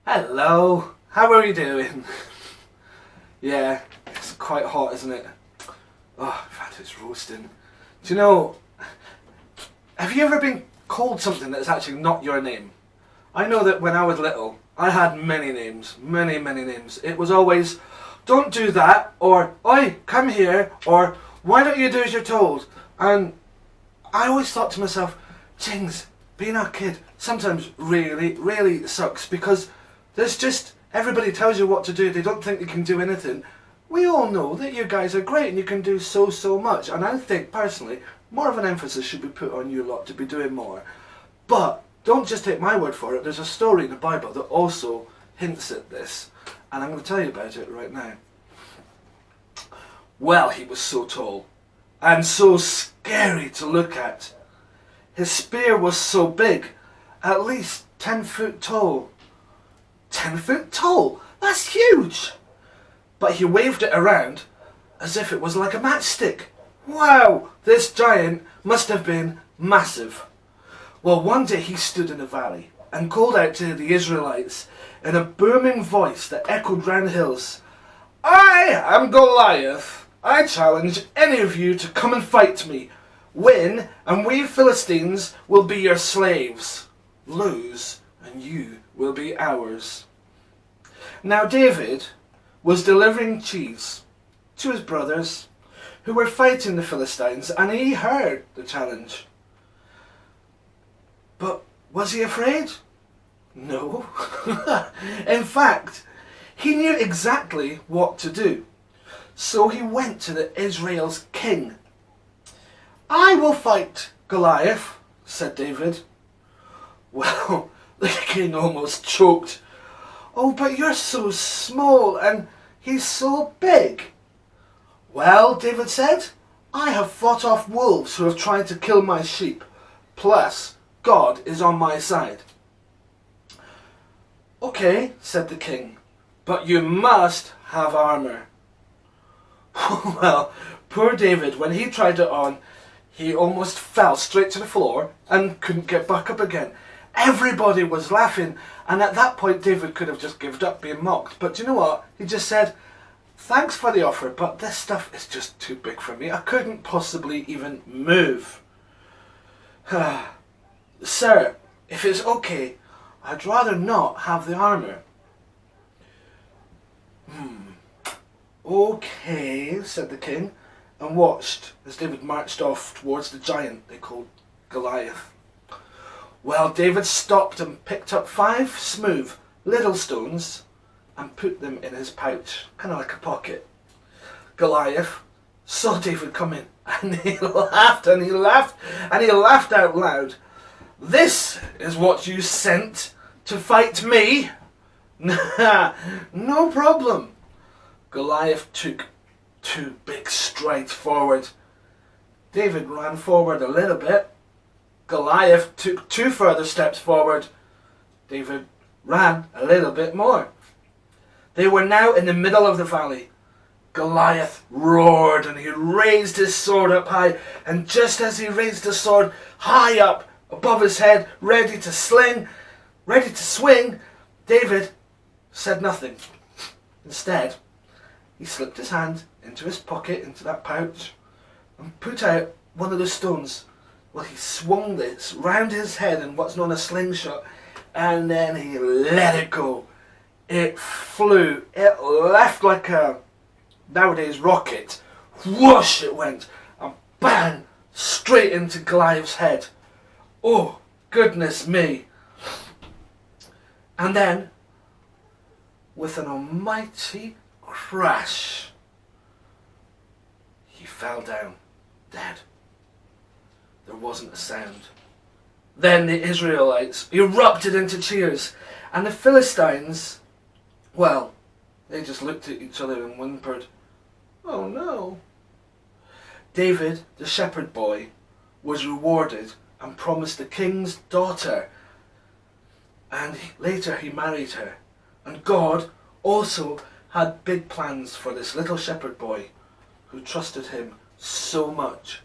Hello, how are you doing? Yeah, it's quite hot, isn't it? Oh, in fact, it's roasting. Do you know, have you ever been called something that's actually not your name? I know that when I was little, I had many names, many names. It was always, don't do that, or, oi, come here, or, why don't you do as you're told? And I always thought to myself, Jings, being a kid sometimes really sucks because there's just, everybody tells you what to do, they don't think you can do anything. We all know that you guys are great and you can do so much, and I think personally more of an emphasis should be put on you lot to be doing more. But don't just take my word for it, there's a story in the Bible that also hints at this, and I'm going to tell you about it right now. Well, he was so tall and so scary to look at. His spear was so big, at least 10 foot tall. 10 foot tall? That's huge! But he waved it around as if it was like a matchstick. Wow, this giant must have been massive. Well, one day he stood in a valley and called out to the Israelites in a booming voice that echoed round hills, I am Goliath. I challenge any of you to come and fight me. Win, and we Philistines will be your slaves. Lose, and you will be ours. Now David was delivering cheese to his brothers who were fighting the Philistines, and he heard the challenge. But was he afraid? No. In fact, he knew exactly what to do. So he went to the Israel's king. I will fight Goliath, said David. Well, the king almost choked. Oh, but you're so small and he's so big. Well, David said, I have fought off wolves who have tried to kill my sheep. Plus, God is on my side. Okay, said the king, but you must have armour. Well, poor David, when he tried it on, he almost fell straight to the floor and couldn't get back up again. Everybody was laughing, and at that point David could have just given up being mocked. But do you know what? He just said, thanks for the offer, but this stuff is just too big for me. I couldn't possibly even move. Sir, if it's okay, I'd rather not have the armour. Okay, said the king, and watched as David marched off towards the giant they called Goliath. Well, David stopped and picked up 5 smooth little stones and put them in his pouch, kind of like a pocket. Goliath saw David coming and he laughed and he laughed and he laughed out loud. This is what you sent to fight me? No problem. Goliath took 2 big strides forward. David ran forward a little bit. Goliath took 2 further steps forward. David ran a little bit more. They were now in the middle of the valley. Goliath roared and he raised his sword up high, and just as he raised the sword high up above his head, ready to swing, David said nothing. Instead, he slipped his hand into his pocket, into that pouch, and put out one of the stones. Well, he swung this round his head in what's known as a slingshot, and then he let it go. It flew. It left like a nowadays rocket. Whoosh it went, and bang, straight into Goliath's head. Oh, goodness me. And then, with an almighty crash, he fell down, dead. There wasn't a sound. Then the Israelites erupted into cheers, and the Philistines, well, they just looked at each other and whimpered, oh no. David, the shepherd boy, was rewarded and promised the king's daughter, and later he married her. And God also had big plans for this little shepherd boy who trusted him so much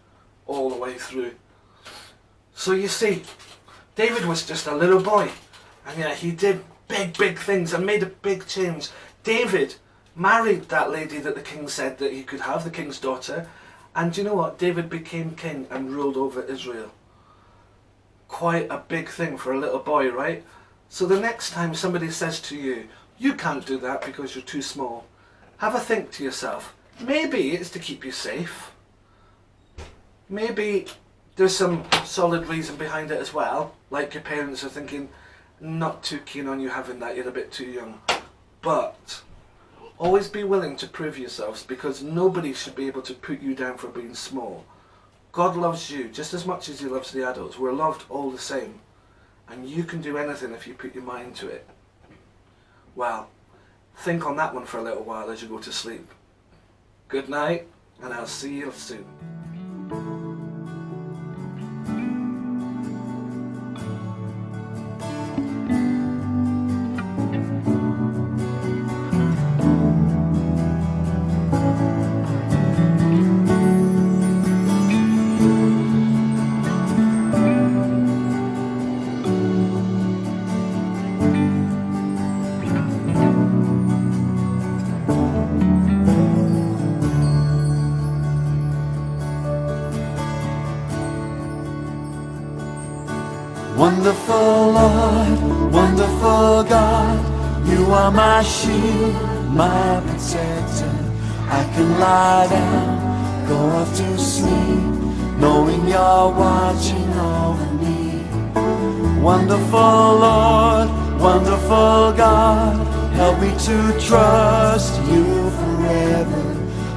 all the way through. So you see, David was just a little boy, and yet he did big things and made a big change. David married that lady that the king said that he could have, the king's daughter. And do you know what? David became king and ruled over Israel. Quite a big thing for a little boy, right? So the next time somebody says to you, you can't do that because you're too small, have a think to yourself. Maybe it's to keep you safe. Maybe there's some solid reason behind it as well. Like your parents are thinking, not too keen on you having that, you're a bit too young. But always be willing to prove yourselves, because nobody should be able to put you down for being small. God loves you just as much as he loves the adults. We're loved all the same. And you can do anything if you put your mind to it. Well, think on that one for a little while as you go to sleep. Good night, and I'll see you soon. Wonderful Lord, wonderful God, you are my shield, my protector. I can lie down, go off to sleep, knowing you're watching over me. Wonderful Lord, wonderful God, help me to trust you forever.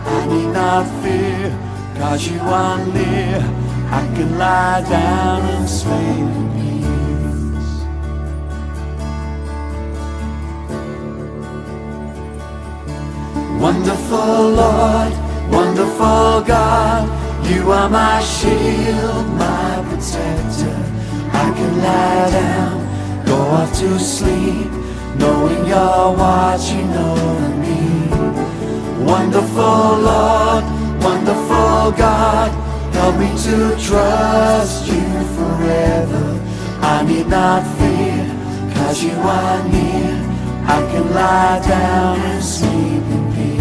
I need not fear, 'cause you are near. I can lie down and sleep in peace. Wonderful Lord, wonderful God, you are my shield, my protector. I can lie down, go off to sleep, knowing you're watching over me. Wonderful Lord, wonderful God, help me to trust you forever. I need not fear, 'cause you are near. I can lie down and sleep in peace.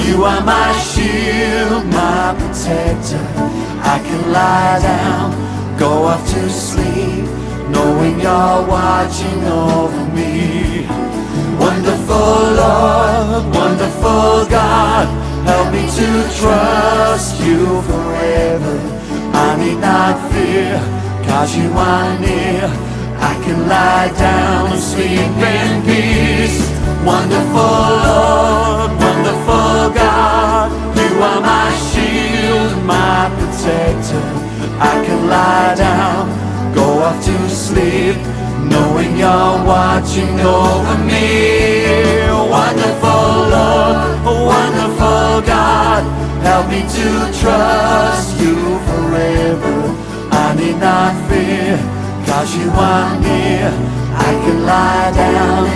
You are my shield, my protector. I can lie down, go off to sleep, knowing you're watching over me. Wonderful Lord, wonderful God, help me to trust you forever. I need not fear, 'cause you are near. I can lie down and sleep in peace. Wonderful Lord, wonderful God, you are my shield, my protector. I can lie down, go off to sleep, knowing you're watching over me. Wonderful Lord, wonderful God, help me to trust you forever. I need not fear, 'cause you are near. I can lie down